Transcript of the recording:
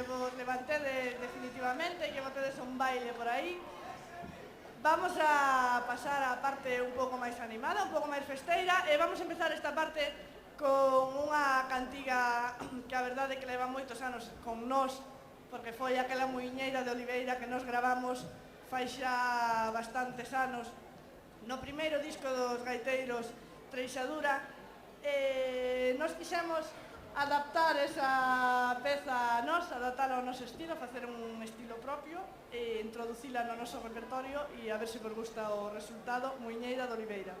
vos levantedes definitivamente e que botedes un baile por aí. Vamos a pasar á parte un pouco máis animada, un pouco máis festeira, e vamos a empezar esta parte con unha cantiga que a verdade é que leva moitos anos con nós, porque foi aquela muiñeira de Oliveira que nos gravamos fai xa bastantes anos no primeiro disco dos gaiteiros Treixadura. Nos quixemos adaptar esa peza a nós, adaptala ao noso estilo, facer un estilo propio e introducila no noso repertorio e a ver se vos gusta o resultado. Muiñeira de Oliveira.